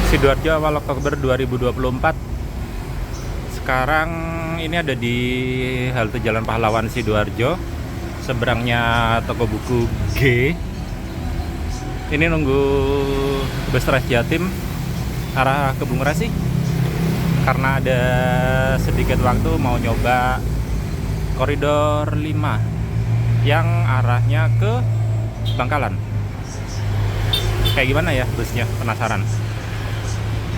Sidoarjo awal Oktober 2024. Sekarang ini ada di halte Jalan Pahlawan Sidoarjo, seberangnya toko buku G. Ini nunggu bus Trans Jatim arah ke Bung Rasi, karena ada sedikit waktu mau nyoba koridor 5 yang arahnya ke Bangkalan. Kayak gimana ya busnya? Penasaran?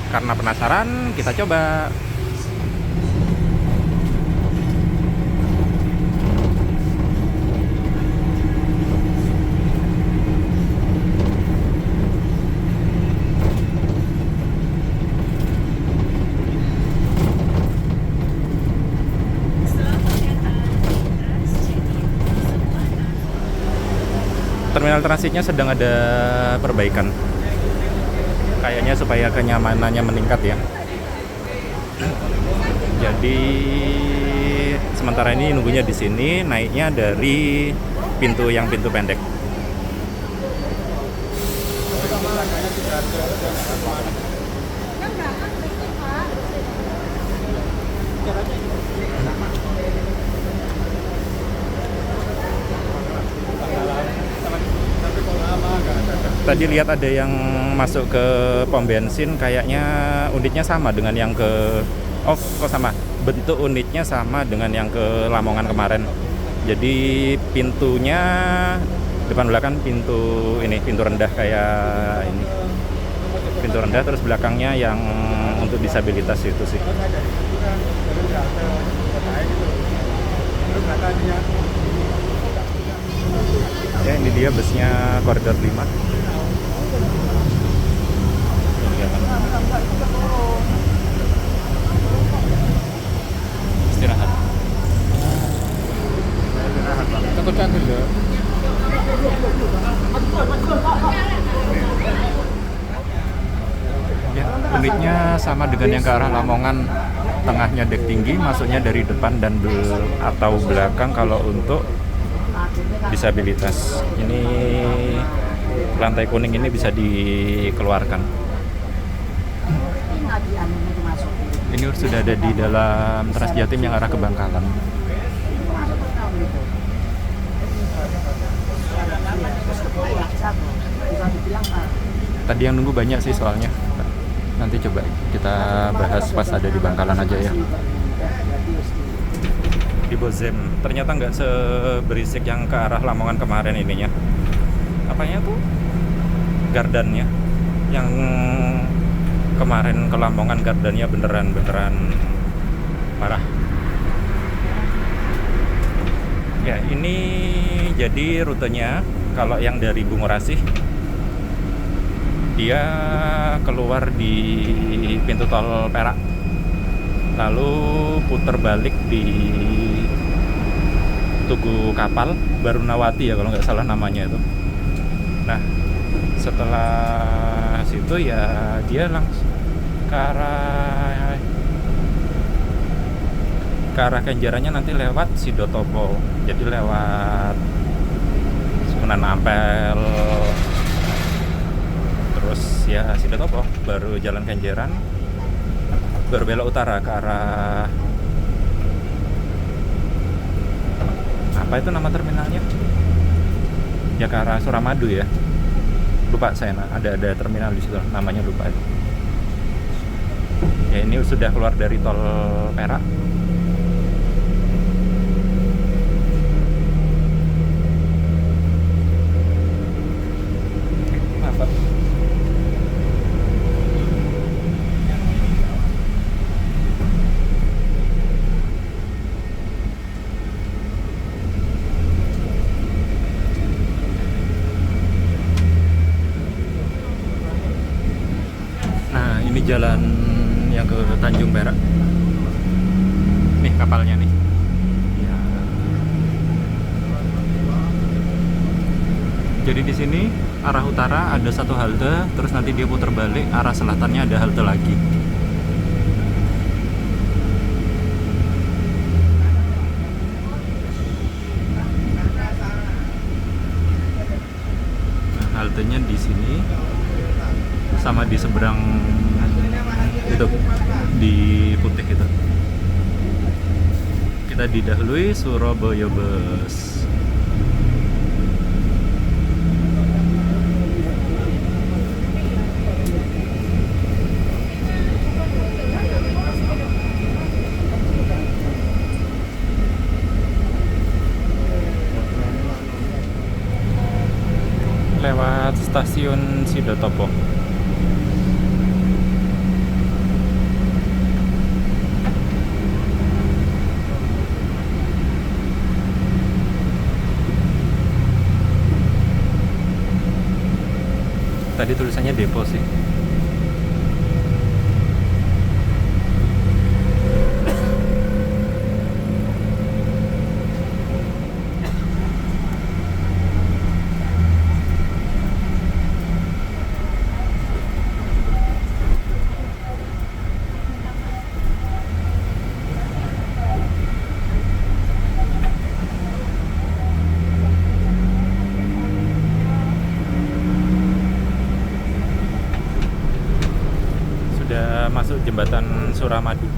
Karena penasaran, kita coba. Terminal transitnya sedang ada perbaikan, kayaknya supaya kenyamanannya meningkat ya. Jadi sementara ini nunggunya di sini, naiknya dari pintu pendek. Tadi lihat ada yang masuk ke pom bensin, kayaknya unitnya sama dengan yang ke kok sama? Bentuk unitnya sama dengan yang ke Lamongan kemarin. Jadi pintunya depan belakang pintu rendah kayak ini. Pintu rendah, terus belakangnya yang untuk disabilitas itu sih. Ya, ini dia busnya koridor 5. Istirahat. Takut cantik ya. Ya, unitnya sama dengan yang ke arah Lamongan, tengahnya dek tinggi, masuknya dari depan dan atau belakang kalau untuk disabilitas. Ini lantai kuning ini bisa dikeluarkan. Ini sudah ada di dalam Trans Jatim yang arah ke Bangkalan. Tadi yang nunggu banyak sih soalnya. Nanti coba kita bahas pas ada di Bangkalan aja ya. Di Bozem ternyata nggak seberisik yang ke arah Lamongan kemarin ininya. Apanya tuh? Gardannya. Yang kemarin ke Lamongan gardannya beneran parah. Ya, ini jadi rutenya kalau yang dari Bungurasih dia keluar di pintu tol Perak, lalu putar balik di Tugu Kapal Barunawati ya kalau nggak salah namanya itu. Nah, setelah situ ya dia langsung ke arah Kenjerannya nanti lewat Sidotopo, jadi lewat Sunan Ampel, terus ya Sidotopo, baru jalan Kenjeran, baru belok utara ke arah apa itu nama terminalnya ya, ke arah Suramadu ya, lupa saya. Ada terminal di situ namanya, lupa itu. Ya, ini sudah keluar dari tol Perak. Apa? Nah, ini jalan yang ke Tanjung Perak. Nih kapalnya nih. Ya. Jadi di sini arah utara ada satu halte, terus nanti dia putar balik arah selatannya ada halte lagi. Nah, haltenya di sini sama di seberang Itu di putih itu. Kita didahului Surabaya Bus. Lewat stasiun Sidotopo. Tadi tulisannya depo sih. Sudah masuk jembatan Suramadu.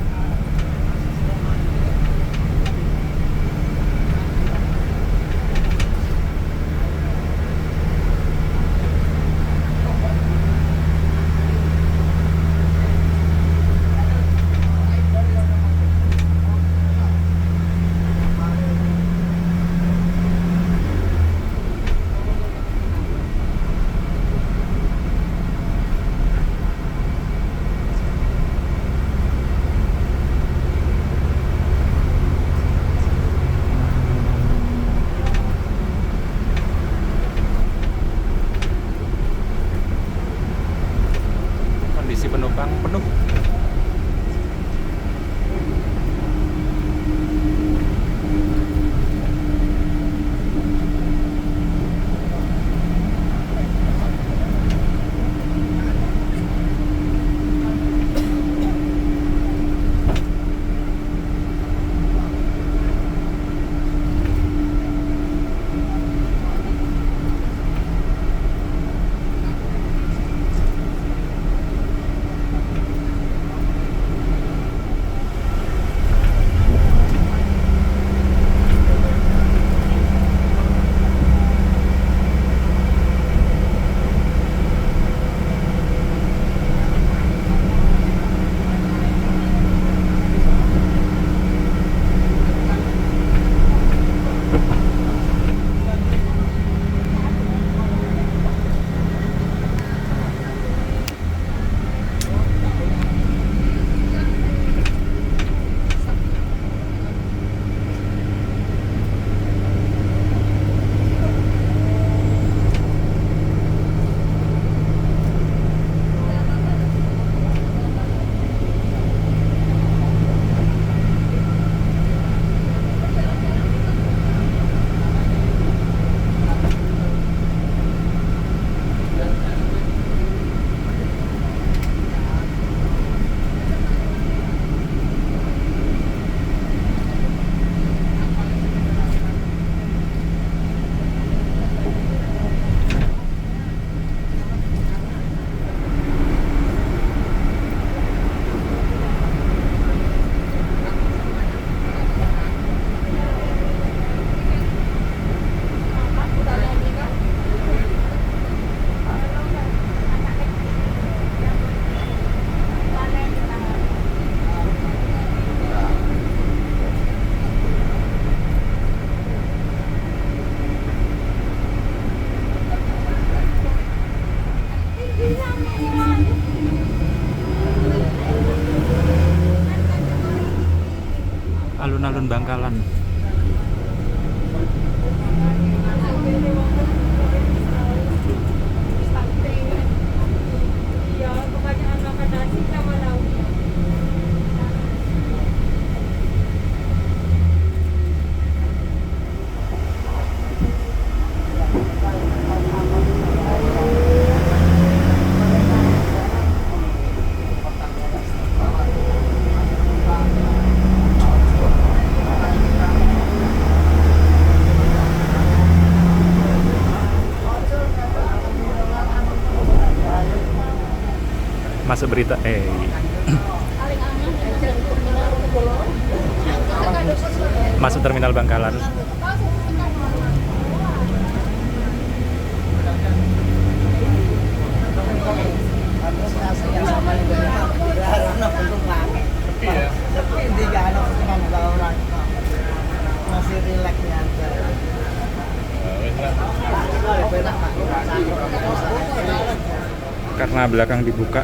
Kondisi penumpang penuh. Alun-alun Bangkalan. Masuk berita. Masuk terminal Bangkalan. Masih relax ya. Karena belakang dibuka.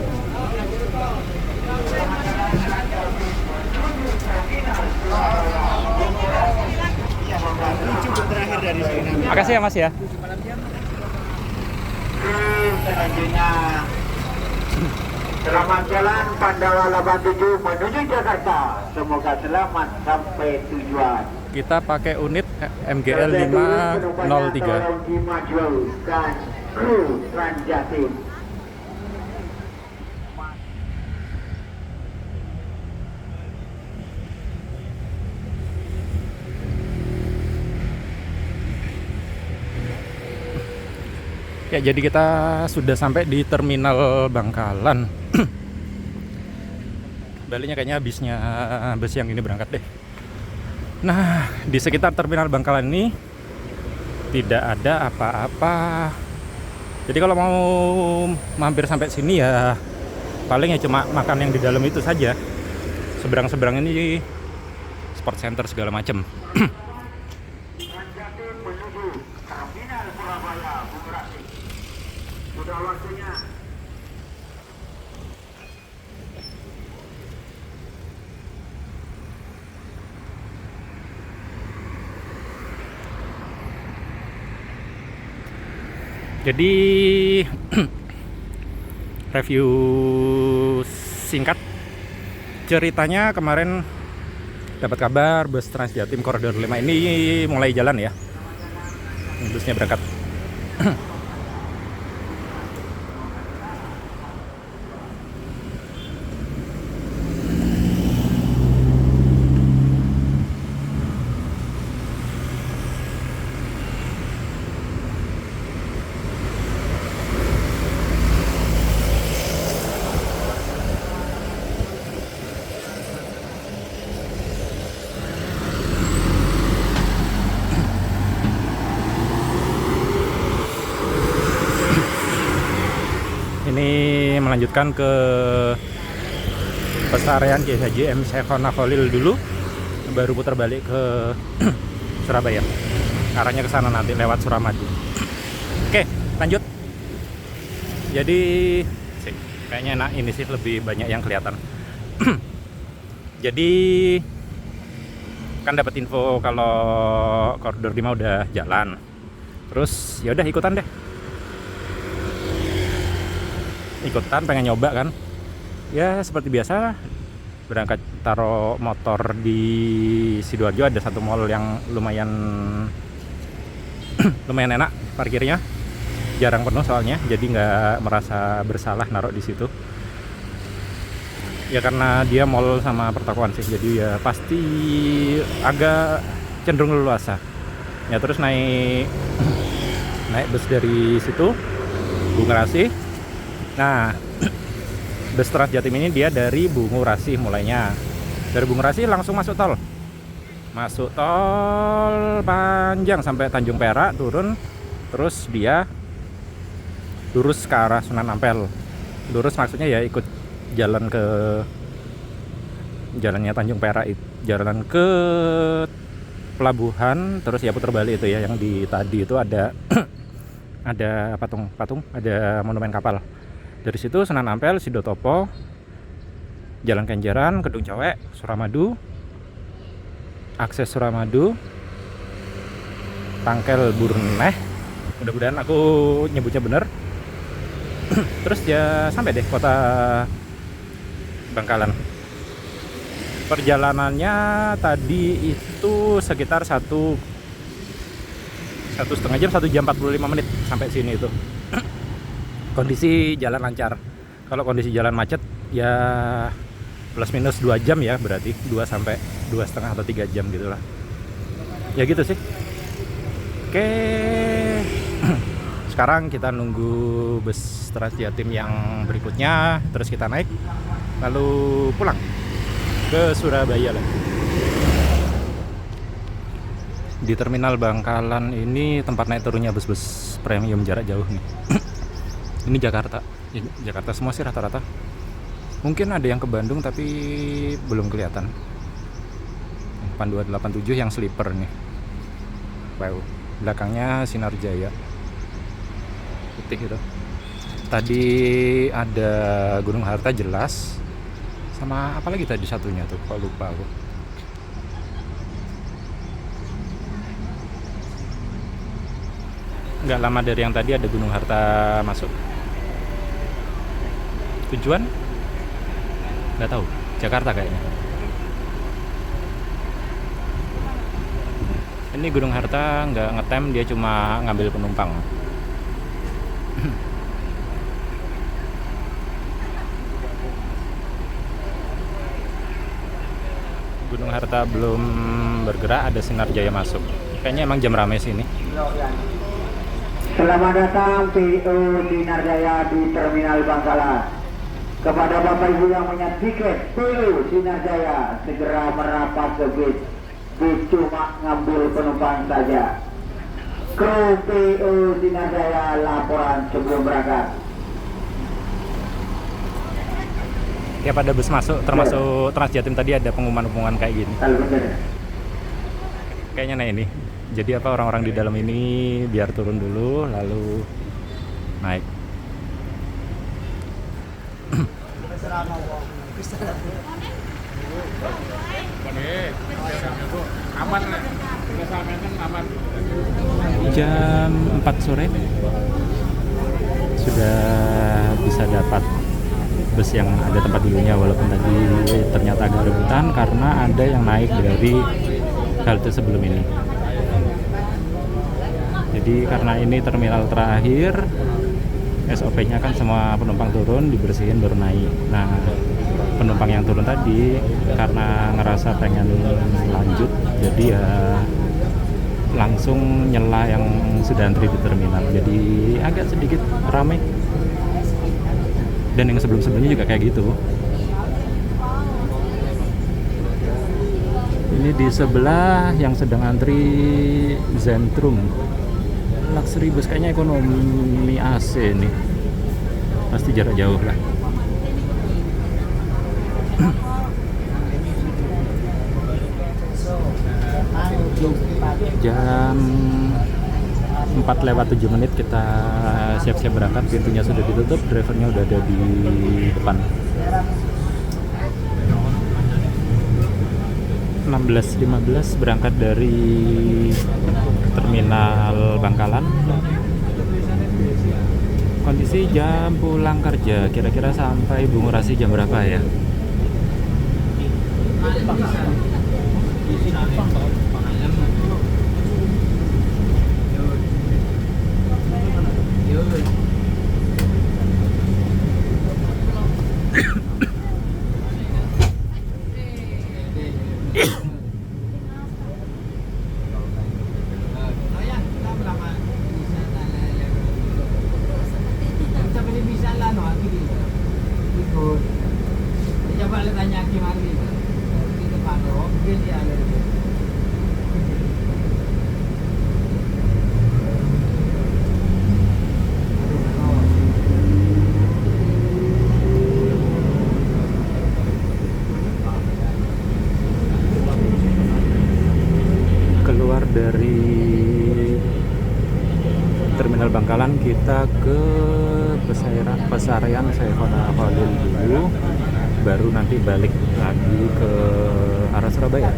Terakhir dari sini. Makasih ya Mas ya. Selanjutnya selamat jalan Pandawa 87 menuju Jakarta. Semoga selamat sampai tujuan. Kita pakai unit MGL 503. Dan kru Transjatim. Ya, jadi kita sudah sampai di terminal Bangkalan. Baliknya kayaknya habisnya bus yang ini berangkat deh. Nah, di sekitar terminal Bangkalan ini tidak ada apa-apa. Jadi kalau mau mampir sampai sini ya paling ya cuma makan yang di dalam itu saja. Seberang-seberang ini sport center segala macam. Sudah waktunya. Jadi review singkat ceritanya kemarin dapat kabar bus Transjatim Koridor 5 ini mulai jalan ya. Busnya berangkat. Ini melanjutkan ke Pesarian Kiai Haji M. Syekhona Khalil dulu, baru putar balik ke Surabaya. Arahnya ke sana nanti lewat Suramadu. Oke, lanjut. Jadi kayaknya enak ini sih, lebih banyak yang kelihatan. Jadi kan dapat info kalau koridor 5 udah jalan. Terus ya udah ikutan deh. Ikutan pengen nyoba kan. Ya seperti biasa berangkat taruh motor di Sidoarjo, ada satu mall yang lumayan enak parkirnya, jarang penuh soalnya, jadi nggak merasa bersalah naruh di situ. Ya karena dia mall sama pertokoan sih, jadi ya pasti agak cenderung leluasa. Ya terus naik bus dari situ Bungurasi. Nah, bus Transjatim ini dia dari Bungurasi mulainya. Dari Bungurasi langsung masuk tol. Masuk tol panjang sampai Tanjung Perak, turun. Terus dia lurus ke arah Sunan Ampel. Lurus maksudnya ya ikut jalan ke jalannya Tanjung Perak, jalan ke pelabuhan, terus ya putar balik itu ya, yang di tadi itu ada ada patung, ada monumen kapal. Dari situ Sunan Ampel, Sidotopo, Jalan Kenjeran, Kedung Cowek, Suramadu, akses Suramadu, Tangkel Burneh. Mudah-mudahan aku nyebutnya bener. Terus ya sampai deh kota Bangkalan. Perjalanannya tadi itu sekitar 1,5 jam, 1 jam 45 menit sampai sini itu. Kondisi jalan lancar. Kalau kondisi jalan macet ya plus minus 2 jam ya, berarti 2 sampai 2,5 atau 3 jam gitulah. Ya gitu sih. Oke. Sekarang kita nunggu bus Transjatim yang berikutnya, terus kita naik, lalu pulang ke Surabaya lagi. Di terminal Bangkalan ini tempat naik turunnya bus-bus premium jarak jauh nih. Ini Jakarta. Jakarta semua sih rata-rata. Mungkin ada yang ke Bandung tapi belum kelihatan. 8287 yang sleeper nih. Wow. Belakangnya Sinar Jaya. Putih itu. Tadi ada Gunung Harta jelas. Sama apa lagi tadi satunya tuh? Kok lupa aku. Nggak lama dari yang tadi ada Gunung Harta masuk. Tujuan? Nggak tahu. Jakarta kayaknya. Ini Gunung Harta nggak ngetem, dia cuma ngambil penumpang. Gunung Harta belum bergerak, ada Sinar Jaya masuk. Kayaknya emang jam rame sih ini. Selamat datang PO Sinar Jaya di Terminal Bangkalan. Kepada Bapak Ibu yang punya tiket PO Sinar Jaya, segera merapat ke bis. Bis cuma ngambil penumpang saja. Kru PO Sinar Jaya laporan sebelum berangkat. Ya pada bus masuk, termasuk Transjatim tadi ada pengumuman-pengumuman kayak gini. Kayaknya nah ini. Jadi apa orang-orang di dalam ini biar turun dulu lalu naik. Jam 4 sore sudah bisa dapat bus yang ada tempat duduknya, walaupun tadi ternyata agak rebutan karena ada yang naik dari halte sebelum ini. Jadi karena ini terminal terakhir, SOP-nya kan semua penumpang turun, dibersihin baru naik. Nah, penumpang yang turun tadi karena ngerasa pengen lanjut, jadi ya langsung nyela yang sudah antri di terminal. Jadi agak sedikit ramai. Dan yang sebelum-sebelumnya juga kayak gitu. Ini di sebelah yang sedang antri Zentrum. Luxury bus, kayaknya ekonomi AC nih. Pasti jarak jauh lah. Jam 4:07 kita siap-siap berangkat. Pintunya sudah ditutup, drivernya udah ada di depan. 16:15 berangkat dari terminal Bangkalan. Kondisi jam pulang kerja, kira-kira sampai Bung Rasi jam berapa ya? Keluar dari terminal Bangkalan kita ke Pesarian Saifona Khalil dulu, baru nanti balik lagi ke arah Surabaya.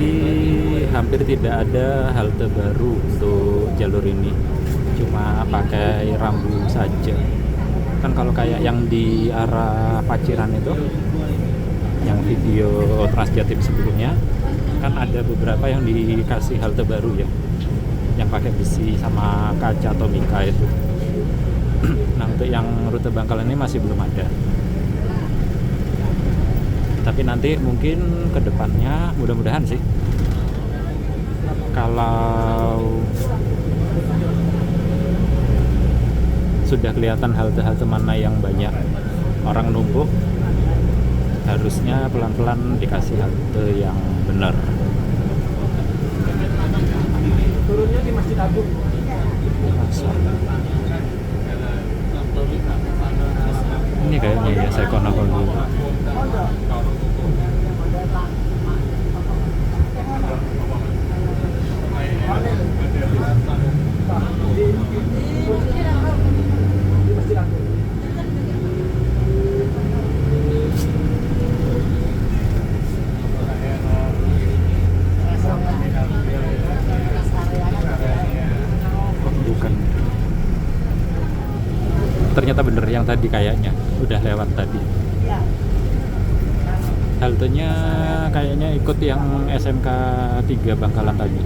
Jadi hampir tidak ada halte baru untuk jalur ini, cuma pakai rambu saja. Kan kalau kayak yang di arah Paciran itu, yang video Transjatim sebelumnya, kan ada beberapa yang dikasih halte baru ya, yang pakai besi sama kaca atau mika itu. Nah untuk yang rute Bangkalan ini masih belum ada. Tapi nanti mungkin ke depannya, mudah-mudahan sih, kalau sudah kelihatan halte-halte mana yang banyak orang numpuk, harusnya pelan-pelan dikasih halte yang benar. Turunnya di Masjid Agung. Ini kayaknya ya saya konakol dulu. Bukan. Ternyata bener yang tadi, kayaknya udah lewat tadi. Haltenya kayaknya ikut yang SMK 3 Bangkalan tadi.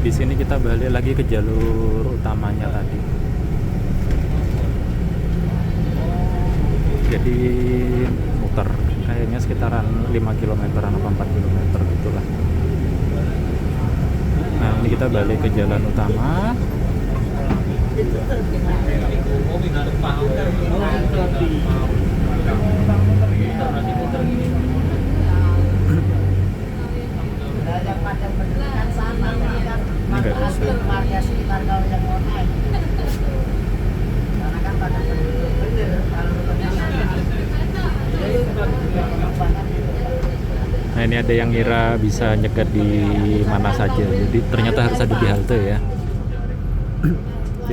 Di sini kita balik lagi ke jalur utamanya tadi. Jadi muter kayaknya sekitaran 5 km atau 4 km gitulah. Nah, ini kita balik ke jalan utama. Enggak bisa. Nah ini ada yang ngira bisa nyegat di mana saja, jadi ternyata harus ada di halte ya.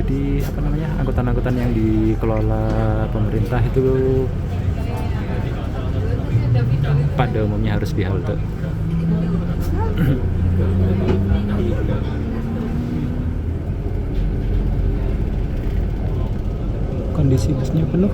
Jadi apa namanya, angkutan-angkutan yang dikelola pemerintah itu pada umumnya harus di halte. Kondisi busnya penuh.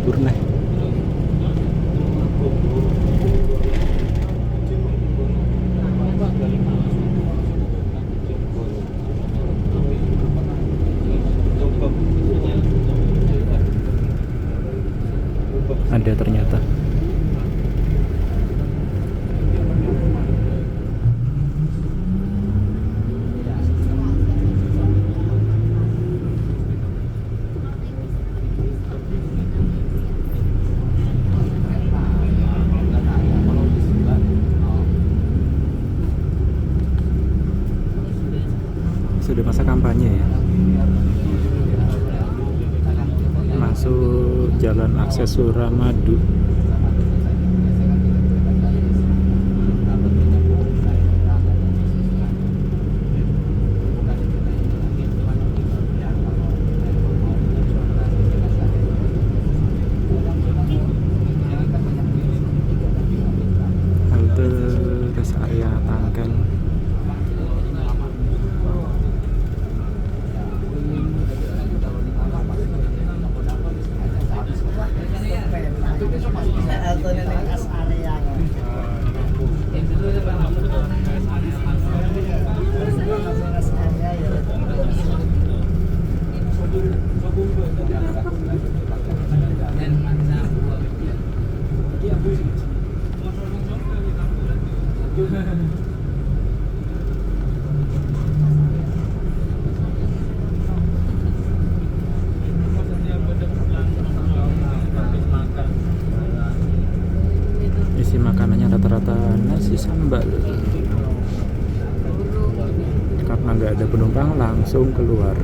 Brunei. Ada ternyata. Sudah masa kampanye ya. Masuk jalan akses Suramadu. Halte rest area Tangkel. langsung keluar.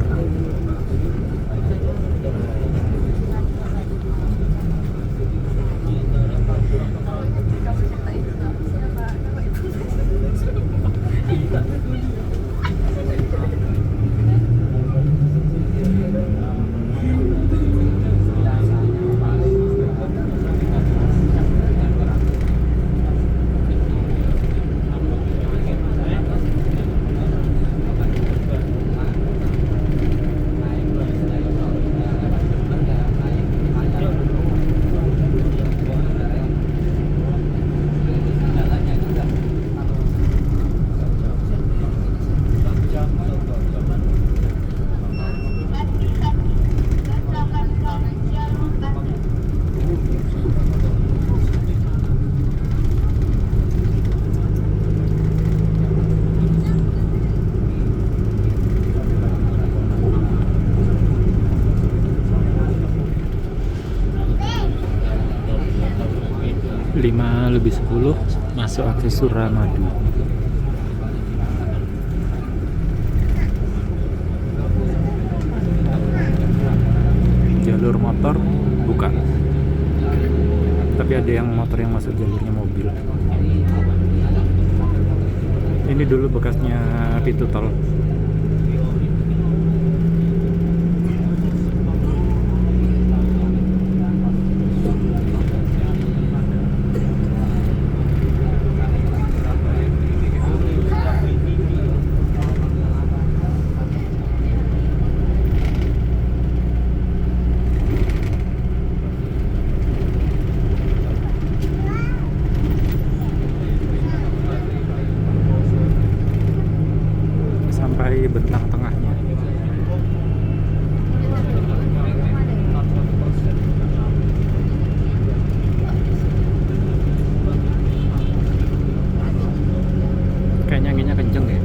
Lima lebih 10 masuk akses Suramadu. Jalur motor buka, tapi ada yang motor yang masuk jalurnya mobil. Ini dulu bekasnya pintu tol. Sampai bentang tengahnya. Kayaknya anginnya kenceng ya.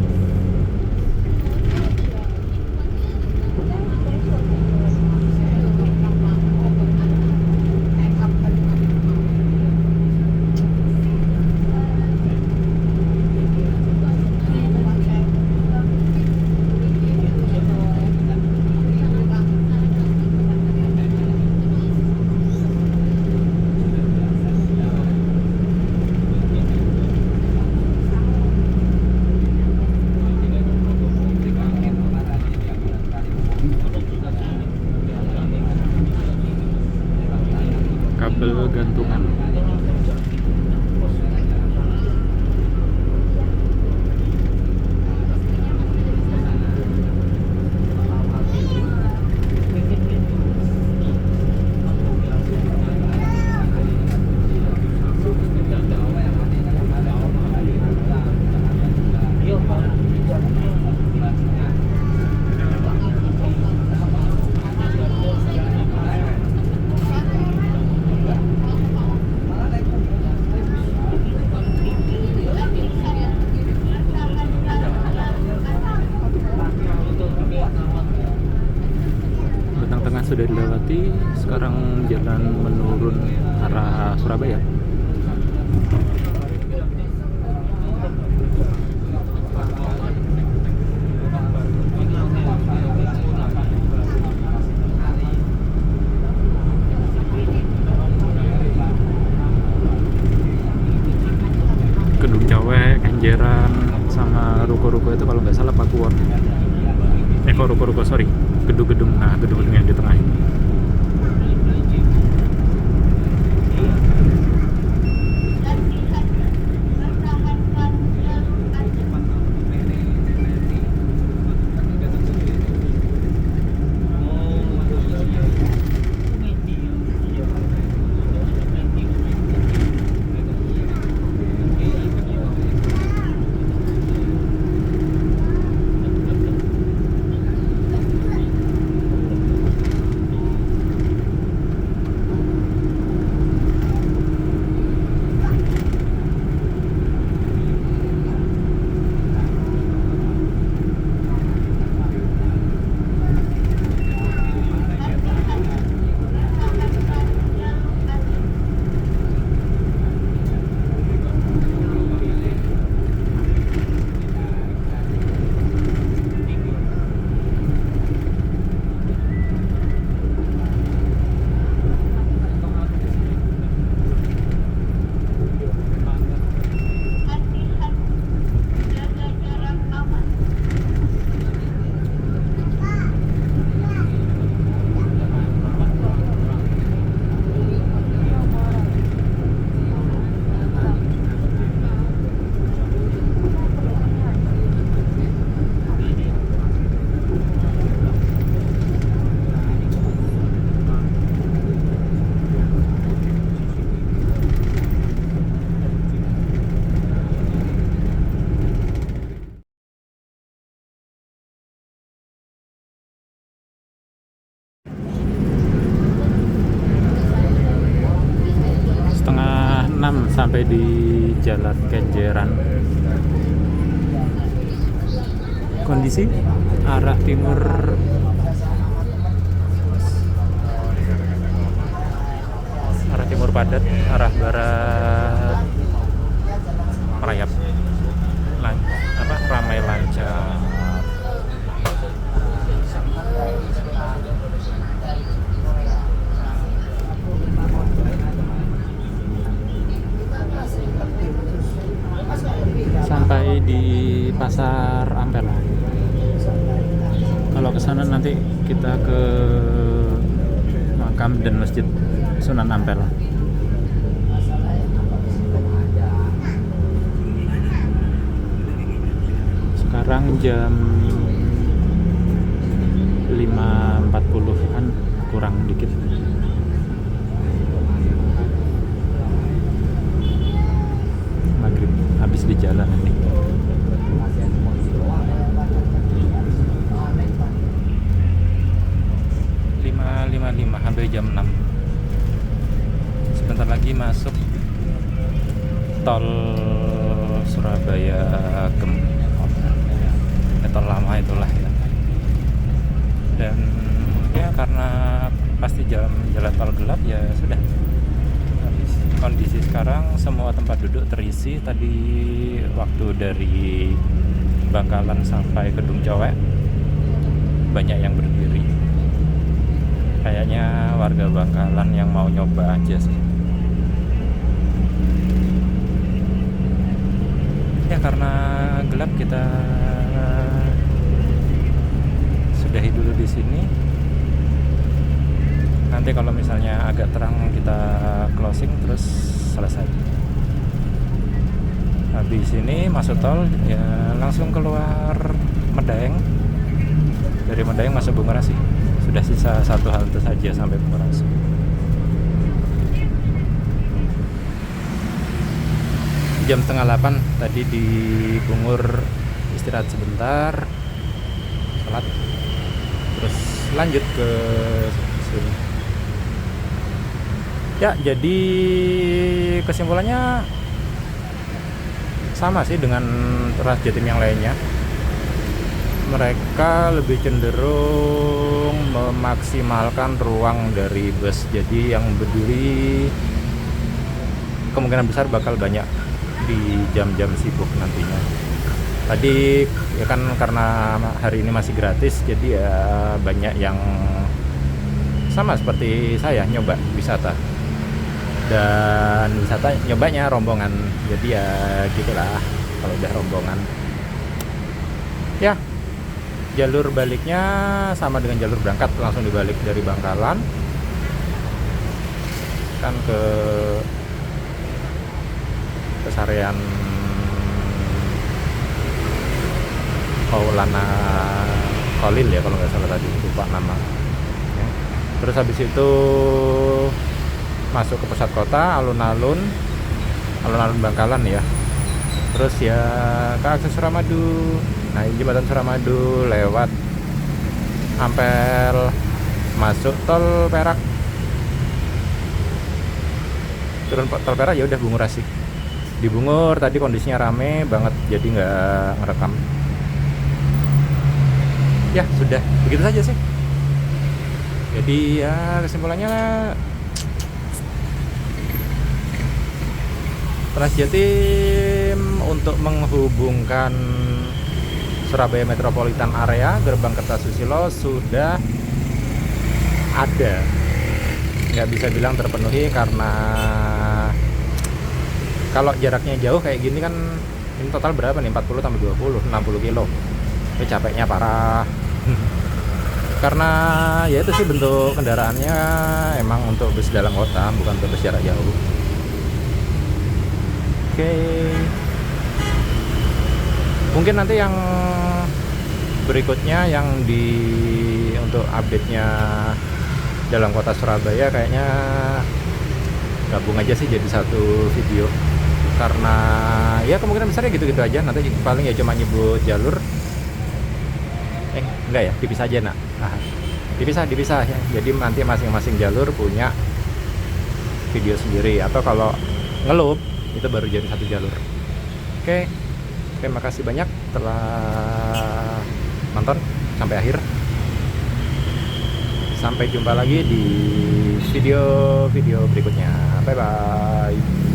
Kabel gantungan. Bentang tengah sudah dilewati, sekarang jalan menurun arah Surabaya. Gedung Cawek, Kenjeran, sama ruko-ruko itu kalau nggak salah Pakuwon. Kok ruko-ruko, sorry, gedung-gedung, nah gedung-gedung yang di tengah ini. 6 sampai di Jalan Kenjeran. Kondisi arah timur padat, arah barat merayap, ramai lancar. Sampai di Pasar Ampel. Kalau ke sana nanti kita ke makam dan Masjid Sunan Ampel. Sekarang jam 5.40-an kurang dikit. Maghrib habis di jalan ini. Hampir jam 6. Sebentar lagi masuk tol Surabaya tol lama itulah ya. Dan ya karena pasti jalan tol gelap ya sudah. Kondisi sekarang semua tempat duduk terisi. Tadi waktu dari Bangkalan sampai Kedung Cowek banyak yang berdiri. Kayaknya warga Bangkalan yang mau nyoba aja sih. Ya karena gelap kita sudahi dulu di sini. Nanti kalau misalnya agak terang kita closing terus selesai. Habis ini masuk tol ya langsung keluar Medaeng. Dari Medaeng masuk Bungarasi. Sudah sisa satu halte saja sampai Bungarasi. Jam 7:30 tadi di Bungur istirahat sebentar, sholat, terus lanjut ke sini. Ya, jadi kesimpulannya sama sih dengan Trans Jatim yang lainnya. Mereka lebih cenderung memaksimalkan ruang dari bus. Jadi yang berdiri kemungkinan besar bakal banyak di jam-jam sibuk nantinya. Tadi ya kan karena hari ini masih gratis, jadi ya banyak yang sama seperti saya nyoba wisata. Dan wisata nyobanya rombongan, jadi ya gitulah kalau udah rombongan. Ya, jalur baliknya sama dengan jalur berangkat, langsung dibalik dari Bangkalan kan ke Sarian Maulana Khalil ya kalau nggak salah tadi, lupa nama ya. Terus habis itu masuk ke pusat kota, alun-alun Bangkalan ya. Terus ya ke akses Suramadu, naik jembatan Suramadu, lewat Ampel, masuk tol Perak, turun tol Perak ya udah Bungurasi. Di Bungur tadi kondisinya rame banget, jadi nggak ngerekam. Ya sudah begitu saja sih. Jadi ya kesimpulannya Trans Jatim untuk menghubungkan Surabaya Metropolitan Area gerbang Kertasusilo sudah ada. Nggak bisa bilang terpenuhi karena kalau jaraknya jauh kayak gini kan, ini total berapa nih? 40 tambah 20, 60 kilo. Itu capeknya parah. Karena ya itu sih bentuk kendaraannya emang untuk bus dalam kota, bukan untuk bus jarak jauh. Oke. Mungkin nanti yang berikutnya yang untuk update-nya dalam kota Surabaya kayaknya gabung aja sih jadi satu video. Karena ya kemungkinan besarnya gitu-gitu aja. Nanti paling ya cuma nyebut jalur. Enggak ya, dipisah aja nak. Dipisah ya. Jadi nanti masing-masing jalur punya video sendiri. Atau kalau ngelup itu baru jadi satu jalur. Oke, terima kasih banyak telah nonton sampai akhir. Sampai jumpa lagi di video-video berikutnya. Bye bye.